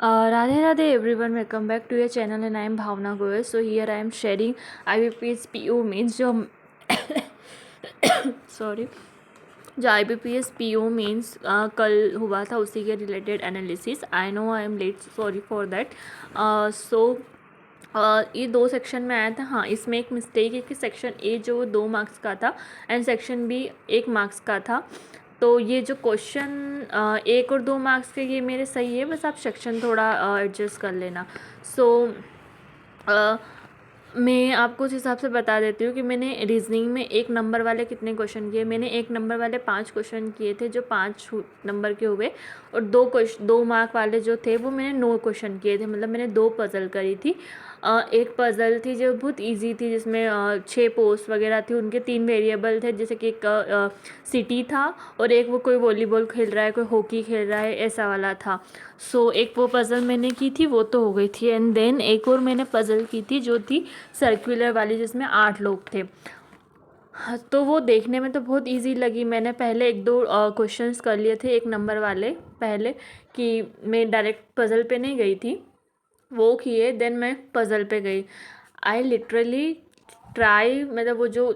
Radhe Radhe everyone, welcome back to your channel and I am Bhavna Goyal. So here I am sharing IBPS PO means जो sorry जो IBPS PO means कल हुआ था उसी के related analysis. I know I am late, sorry for that. So ये 2 section में आया था. हाँ, इसमें एक मिस्टेक है कि सेक्शन ए जो 2 मार्क्स का था एंड सेक्शन बी 1 मार्क्स का था. तो ये जो क्वेश्चन 1 और 2 मार्क्स के ये मेरे सही है, बस आप सेक्शन थोड़ा एडजस्ट कर लेना. सो मैं आपको उस हिसाब से बता देती हूँ कि मैंने रीजनिंग में 1 नंबर वाले कितने क्वेश्चन किए. मैंने 1 नंबर वाले 5 क्वेश्चन किए थे जो 5 नंबर के हुए, और 2 मार्क वाले जो थे वो मैंने 9 क्वेश्चन किए थे. मतलब मैंने 2 पज़ल करी थी. एक पज़ल थी जो बहुत इजी थी, जिसमें 6 पोस्ट वगैरह थी, उनके 3 वेरिएबल थे, जैसे कि एक सिटी था और एक वो कोई वॉलीबॉल खेल रहा है, कोई हॉकी खेल रहा है, ऐसा वाला था. सो एक वो पज़ल मैंने की थी, वो तो हो गई थी. एंड देन एक और मैंने पज़ल की थी जो थी सर्कुलर वाली, जिसमें 8 लोग थे. हाँ, तो वो देखने में तो बहुत इजी लगी. मैंने पहले 1-2 क्वेश्चंस कर लिए थे 1 नंबर वाले पहले, कि मैं डायरेक्ट पज़ल पे नहीं गई थी, वो किए, देन मैं पज़ल पे गई. आई लिटरली ट्राई, मतलब वो जो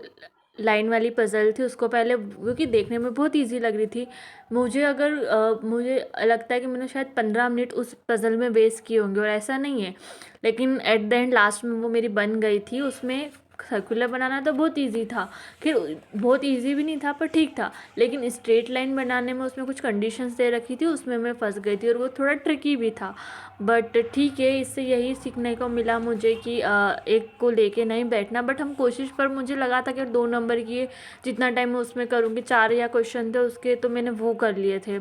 लाइन वाली पज़ल थी उसको पहले, क्योंकि देखने में बहुत इजी लग रही थी. मुझे लगता है कि मैंने शायद 15 मिनट उस पज़ल में वेस्ट किए होंगे, और ऐसा नहीं है. लेकिन एट द एंड लास्ट में वो मेरी बन गई थी. उसमें सर्कुलर बनाना तो बहुत इजी था, फिर बहुत इजी भी नहीं था पर ठीक था, लेकिन स्ट्रेट लाइन बनाने में उसमें कुछ कंडीशंस दे रखी थी, उसमें मैं फंस गई थी, और वो थोड़ा ट्रिकी भी था. बट ठीक है, इससे यही सीखने को मिला मुझे कि एक को लेके नहीं बैठना. बट हम कोशिश, पर मुझे लगा था कि 2 नंबर की जितना टाइम मैं उसमें करूँगी, 4 या क्वेश्चन थे उसके, तो मैंने वो कर लिए थे.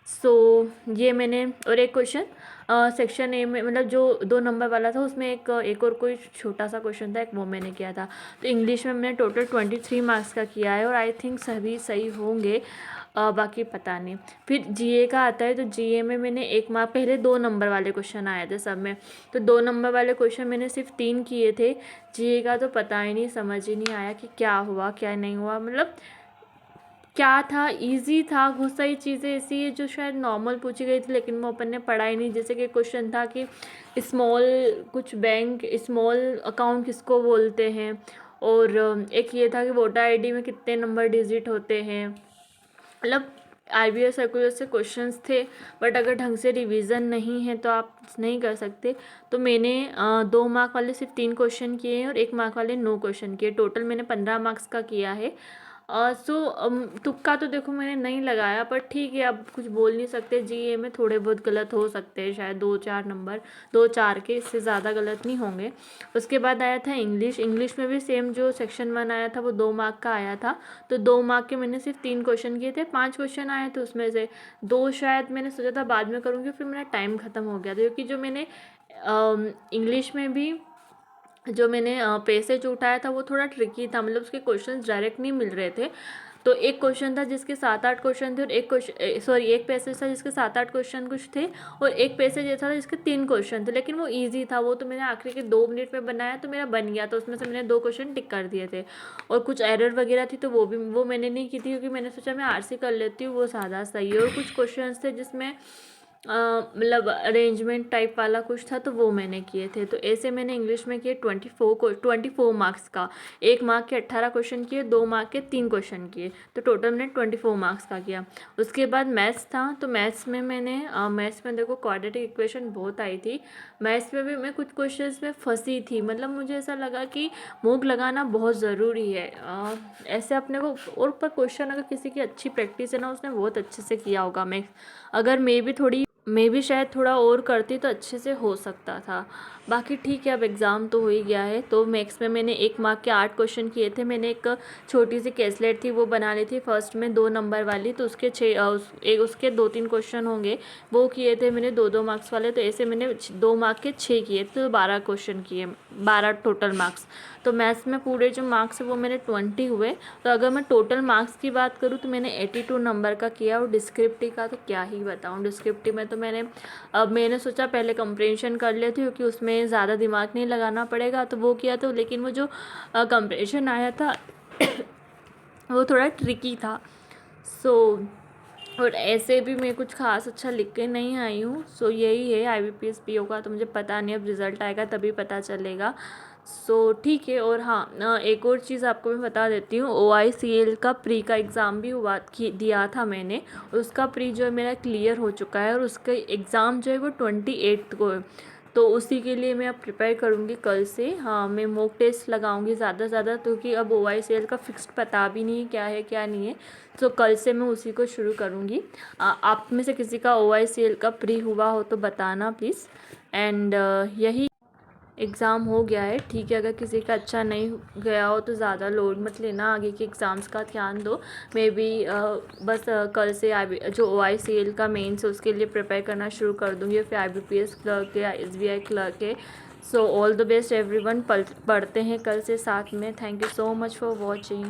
सो ये मैंने, और एक क्वेश्चन सेक्शन ए में, मतलब जो 2 नंबर वाला था उसमें एक और कोई छोटा सा क्वेश्चन था, एक वो मैंने किया था. तो इंग्लिश में मैंने टोटल 23 मार्क्स का किया है, और आई थिंक सभी सही होंगे. बाकी पता नहीं. फिर जीए का आता है, तो जीए में मैंने 1 मार्क, पहले 2 नंबर वाले क्वेश्चन आए थे सब में, तो 2 नंबर वाले क्वेश्चन मैंने सिर्फ 3 किए थे. जीए का तो पता ही नहीं, समझ ही नहीं आया कि क्या हुआ क्या नहीं हुआ. मतलब क्या था, इजी था, बहुत सारी चीज़ें ऐसी है जो शायद नॉर्मल पूछी गई थी, लेकिन वो अपन ने पढ़ा ही नहीं. जैसे कि क्वेश्चन था कि स्मॉल कुछ बैंक, स्मॉल अकाउंट किसको बोलते हैं, और एक ये था कि वोटर आईडी में कितने नंबर डिजिट होते हैं. मतलब IBS सर्कुलर से क्वेश्चंस थे, बट अगर ढंग से रिवीजन नहीं है तो आप नहीं कर सकते. तो मैंने 2 मार्क वाले सिर्फ 3 क्वेश्चन किए हैं, और 1 मार्क वाले 9 क्वेश्चन किए. टोटल मैंने 15 मार्क्स का किया है. तुक्का तो देखो मैंने नहीं लगाया, पर ठीक है, अब कुछ बोल नहीं सकते. जीए में थोड़े बहुत गलत हो सकते हैं, शायद 2-4 नंबर, 2-4 के, इससे ज़्यादा गलत नहीं होंगे. उसके बाद आया था इंग्लिश में भी सेम जो सेक्शन 1 आया था वो 2 मार्क का आया था. तो 2 मार्क के मैंने सिर्फ 3 क्वेश्चन किए थे. 5 क्वेश्चन आए थे, उसमें से 2 शायद मैंने सोचा था बाद में करूँगी, फिर मेरा टाइम ख़त्म हो गया था, क्योंकि जो मैंने इंग्लिश में भी जो मैंने पैसेज उठाया था वो थोड़ा ट्रिकी था. मतलब उसके क्वेश्चंस डायरेक्ट नहीं मिल रहे थे. तो एक क्वेश्चन था जिसके 7-8 क्वेश्चन थे, और एक पैसेज था जिसके 7-8 क्वेश्चन कुछ थे, और एक पैसेज ऐसा था जिसके 3 क्वेश्चन थे, लेकिन वो इजी था. वो तो मैंने आखिरी के 2 मिनट में बनाया, तो मेरा बन गया. तो उसमें से मैंने 2 क्वेश्चन टिक कर दिए थे, और कुछ एरर वगैरह थी तो वो मैंने नहीं की थी, क्योंकि मैंने सोचा मैं आरसी कर लेती हूँ, वो ज़्यादा सही है. और कुछ क्वेश्चन थे जिसमें मतलब अरेंजमेंट टाइप वाला कुछ था, तो वो मैंने किए थे. तो ऐसे मैंने इंग्लिश में किए 24 मार्क्स का. 1 मार्क के 18 क्वेश्चन किए, 2 मार्क के 3 क्वेश्चन किए, तो टोटल मैंने 24 मार्क्स का किया. उसके बाद मैथ्स था. तो मैथ्स में देखो क्वाड्रेटिक इक्वेशन बहुत आई थी. मैथ्स में भी मैं कुछ क्वेश्चन में फंसी थी. मतलब मुझे ऐसा लगा कि मूक लगाना बहुत ज़रूरी है. ऐसे अपने को, और पर क्वेश्चन अगर किसी की अच्छी प्रैक्टिस है ना, उसने बहुत अच्छे से किया होगा. अगर मैं भी शायद थोड़ा और करती तो अच्छे से हो सकता था. बाकी ठीक है, अब एग्ज़ाम तो हो ही गया है. तो मैथ्स में मैंने 1 मार्क के 8 क्वेश्चन किए थे. मैंने एक छोटी सी कैसलेट थी वो बना ली थी फर्स्ट में, 2 नंबर वाली, तो उसके 2-3 क्वेश्चन होंगे, वो किए थे मैंने 2-2 मार्क्स वाले. तो ऐसे मैंने 2 मार्क के 6 किए, तो 12 क्वेश्चन किए, 12 टोटल मार्क्स. तो मैथ्स में पूरे जो मार्क्स है वो मेरे 20 हुए. तो अगर मैं टोटल मार्क्स की बात करूँ तो मैंने 82 नंबर का किया. और डिस्क्रिप्टिव का तो क्या ही बताऊँ. डिस्क्रिप्टिव में तो मैंने सोचा पहले कंप्रेंशन कर लेती हूँ, क्योंकि उसमें ज़्यादा दिमाग नहीं लगाना पड़ेगा, तो वो किया. तो लेकिन वो जो कंप्रेंशन आया था वो थोड़ा ट्रिकी था. सो और ऐसे भी मैं कुछ खास अच्छा लिख के नहीं आई हूँ। सो यही है IBPS PO का, तो मुझे पता नहीं, अब रिज़ल्ट आएगा तभी पता चलेगा। सो ठीक है। और हाँ, एक और चीज़ आपको मैं बता देती हूँ, OICL का प्री का एग्ज़ाम भी दिया था मैंने, उसका प्री जो है मेरा क्लियर हो चुका है, और उसका एग्ज़ाम जो है वो 28 को है। तो उसी के लिए मैं अब प्रिपेयर करूँगी कल से। हाँ, मैं मॉक टेस्ट लगाऊंगी ज़्यादा से ज़्यादा, क्योंकि अब OICL का फिक्स्ड पता भी नहीं है क्या नहीं है। तो कल से मैं उसी को शुरू करूँगी। आप में से किसी का OICL का प्री हुआ हो तो बताना प्लीज़। एंड यही एग्ज़ाम हो गया है, ठीक है। अगर किसी का अच्छा नहीं गया हो तो ज़्यादा लोड मत लेना, आगे के एग्ज़ाम्स का ध्यान दो। मे बी बस कल से जो OICL का मेंस है उसके लिए प्रिपेयर करना शुरू कर दूँगी, फिर IBPS क्लर्क है, SBI क्लर्क है। So all the best everyone, पढ़ते हैं कल से साथ में। Thank you so much for watching.